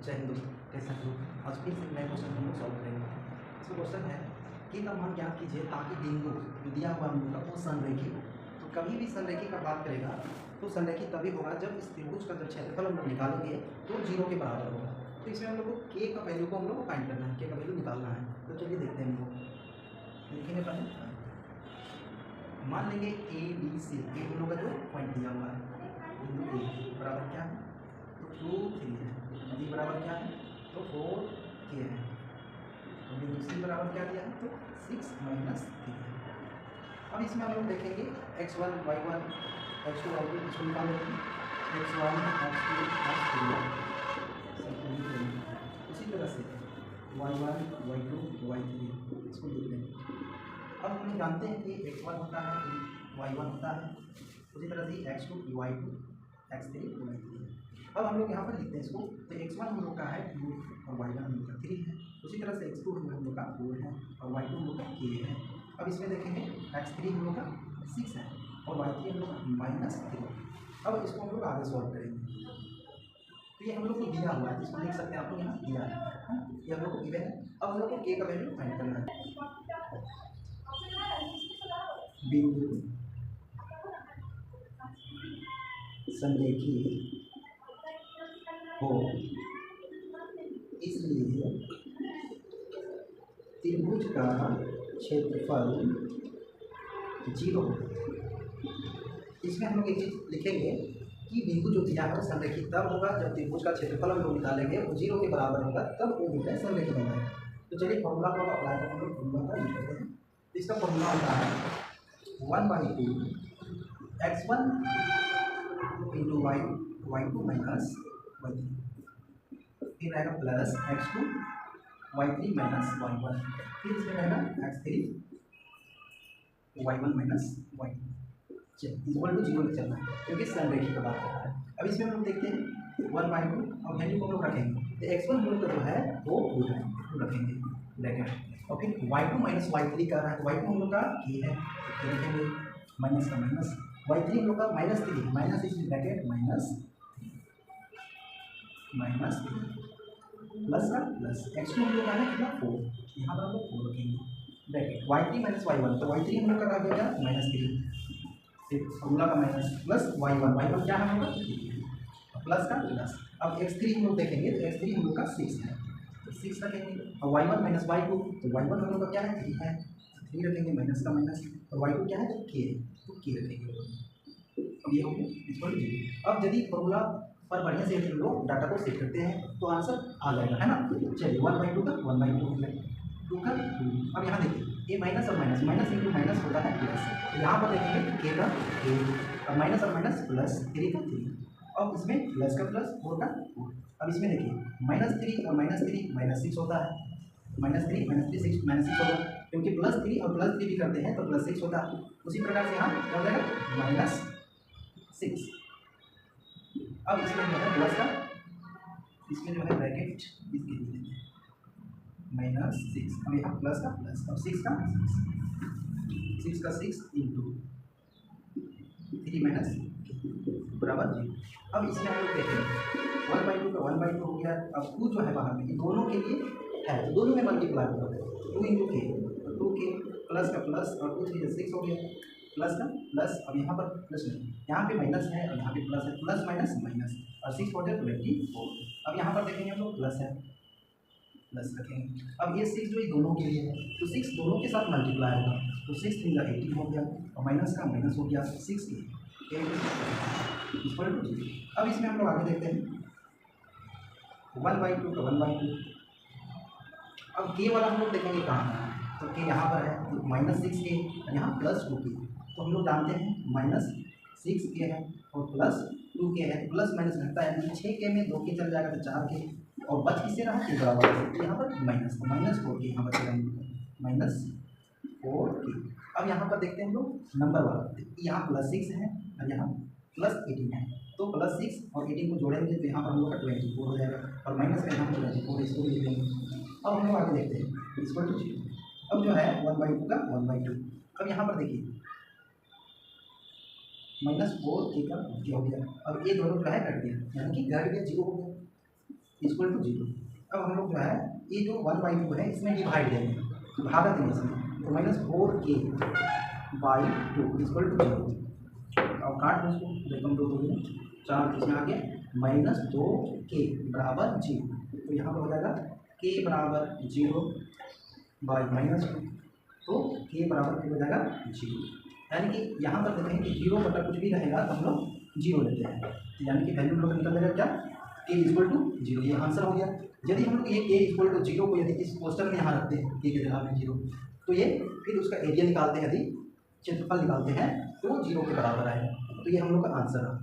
जय हिंद दोस्तों, कैसे हैं लोग। आज फिर से नए क्वेश्चन हम लोग सॉल्व करेंगे। इसमें क्वेश्चन है कि का मान ज्ञात कीजिए ताकि बिंदु जो दिया हुआ हम लोग का वो संरेखित हो। तो कभी भी संरेखित का बात करेगा तो संरेखित तभी होगा जब इस त्रिभुज का जब क्षेत्रफल हम लोग निकालेंगे तो 0 के बराबर होगा। तो इसमें हम लोग को के का वैल्यू को हम लोग को फाइंड करना है, के का वैल्यू निकालना है। तो चलिए देखते हैं हम लोग लिखेंगे पहले। मान लेंगे ए बी सी, ए हम लोग का जो पॉइंट दिया हुआ है बिंदु ए बराबर क्या है तो 2 3 है, बी बराबर क्या है तो 4 के है, तो बिंदु सी बराबर क्या दिया है तो 6 माइनस 3 है। अब इसमें हम लोग देखेंगे x1 y1 x2 y2 इसको निकाल लेंगे x1 x2 x3 उसी तरह से y1 y2 y3 इसको लिख लेंगे। अब हम जानते हैं कि x1 होता है y1 होता है, उसी तरह से x2 y2 x3 y3। अब हम लोग यहाँ पर लिखते हैं इसको, तो x1 हम लोग का है 2 और y1 हम लोग का 3 है, उसी तरह से x2 हम लोग का 4 है और y2 हम लोग का k है। अब इसमें देखेंगे x3 हम लोग का 6 है और y3 हम लोग का -3। अब इसको हम लोग आगे सॉल्व करेंगे। तो ये हम लोग को दिया हुआ है, इसको लिख सकते हैं, आपको यहाँ दिया है, ये हम लोग को गिवन है। अब हम लोग को k का वैल्यू फाइंड करना है। बिंदु संरेखित हो इसलिए त्रिभुज का क्षेत्रफल 0 होगा। इसमें हम लोग एक चीज लिखेंगे कि बिंदु जो दिया है संरेखित तब होगा जब त्रिभुज का क्षेत्रफल हम लोग निकालेंगे वो 0 के बराबर होगा, तब वो जो है संरेखित होगा। तो चलिए फॉर्मूला को अप्लाई करके हम लोग फॉर्मूला का यूज करते हैं। तो इसका फॉर्मूला होता है 1/2 x1 into y2 minus y3, फिर रहेगा plus x2 y3 minus y1, फिर इसमें रहेगा x3 y1 minus y2 equal to 0 चलना है क्योंकि संरेखित का बात कर रहा है। अब इसमें हम लोग देखते हैं 1/2 और वैल्यू को हम लोग रखेंगे, तो x1 हम लोग का जो है वो 2 है, तो रखेंगे ब्रैकेट, और फिर y2 माइनस y3 का रहा है, तो y2 हम लोग का k है तो रखेंगे माइनस का माइनस, y3 हम लोग का -3 माइनस इस ब्रैकेट माइनस प्लस का प्लस, x2 हम लोग का है कितना 4, यहाँ पर हम लोग 4 रखेंगे ब्रैकेट, y3 माइनस y1, तो y3 हम लोग का रह गया -3, फिर फॉर्मूला का माइनस प्लस y1 क्या है हम लोग का प्लस का प्लस। अब x3 हम लोग देखेंगे तो x3 हम लोग का 6 है, तो 6 रखेंगे, और y1 माइनस y2, तो y1 हम लोग का क्या है 3 है, 3 रखेंगे माइनस का माइनस, और y2 क्या है तो k है, तो k रखेंगे। अब ये हो गया इक्वल टू 0। अब यदि फॉर्मूला पर बढ़िया से यदि हम लोग डाटा को सेट करते हैं तो आंसर आ जाएगा, है ना। चलिए 1/2 का 1/2 हो गया, 2 का 2। अब यहाँ देखिए ए माइनस और माइनस, माइनस इंटू माइनस होता है प्लस, तो यहाँ पर देखेंगे के का ए और माइनस और माइनस प्लस 3 का 3, अब इसमें प्लस का प्लस 4 का 4। अब इसमें देखिए -3 और -3 -6 होता है, -3 -3 6 होगा, क्योंकि +3 और +3 भी करते हैं तो +6 होता है। उसी प्रकार से यहाँ क्या हो जाएगा -6। अब इसमें जो है प्लस का, इसमें जो है ब्रैकेट इसके लिए देते हैं -6, अब यहाँ प्लस का प्लस, अब 6 का 6 इंटू 3 माइनस बराबर 0। अब इसमें हम लोग देखें 1/2 का 1/2 हो गया। अब 2 जो है बाहर में, दोनों के लिए है तो दोनों में मल्टीप्लाई करो, 2 इंटू के, तो 2k प्लस का प्लस और 2 3 6 हो गया, प्लस का प्लस, अब यहाँ पर प्लस नहीं, यहाँ पे माइनस है और यहाँ पे प्लस है, प्लस माइनस माइनस, और 6 हो जाए 24। अब यहाँ पर देखेंगे हम लोग प्लस है, प्लस रखेंगे। अब ये 6 जो ये दोनों के लिए है तो 6 दोनों के साथ मल्टीप्लाई होगा, तो 6 3 का 18 हो गया और माइनस का माइनस हो गया 6 इक्वल टू 0। अब इसमें हम लोग आगे देखते हैं 1/2 का 1/2। अब के वाला हम लोग देखेंगे कहाँ है, तो के यहाँ पर है, तो -6k और यहाँ +2k, तो हम लोग जानते हैं -6k है और +2k है, प्लस माइनस घटता है, 6k में 2k चल जाएगा तो 4k, और बच किससे रहा के बराबर है, तो यहाँ पर माइनस, तो -4k यहाँ बचेगा -4k। अब यहाँ पर देखते हैं हम लोग नंबर वाला, यहाँ +6 है और यहाँ +18 है, तो +6 और 18 को जोड़ेंगे तो यहाँ पर हम लोग का 24 हो जाएगा, और माइनस का यहाँ 24, इसको भी लिख देंगे। अब हम लोग आगे देखते हैं इसको टू 0। अब जो है 1/2 का 1/2, अब यहाँ पर देखिए -4k का हो गया, अब ये दोनों जो है कट गया, यानी कि घट गया 0 हो गया। Equal to 0। अब हम लोग जो है ये जो 1/2 है इसमें डिवाइड देंगे, तो भागा देंगे इसमें, तो -4k/2 इक्वल टू 0। अब काट दो इसको, देखो 2 2 4 इसमें आ गया -2k बराबर 0। तो यहाँ पर हो जाएगा k बराबर 0/-2, तो k बराबर हो जाएगा 0। यानी कि यहाँ पर देखें कि 0 बटा कुछ भी रहेगा तो हम लोग 0 लेते हैं, तो यानी कि वैल्यू हम लोग निकल जाएगा क्या, k इक्वल टू 0। ये आंसर हो गया। यदि हम लोग ये k इक्वल टू 0 को यदि इस क्वेश्चन में यहाँ रखते हैं k के जगह में 0, तो ये फिर उसका एरिया निकालते हैं, यदि क्षेत्रफल निकालते हैं तो 0 के बराबर आएगा। तो ये हम लोग का आंसर है।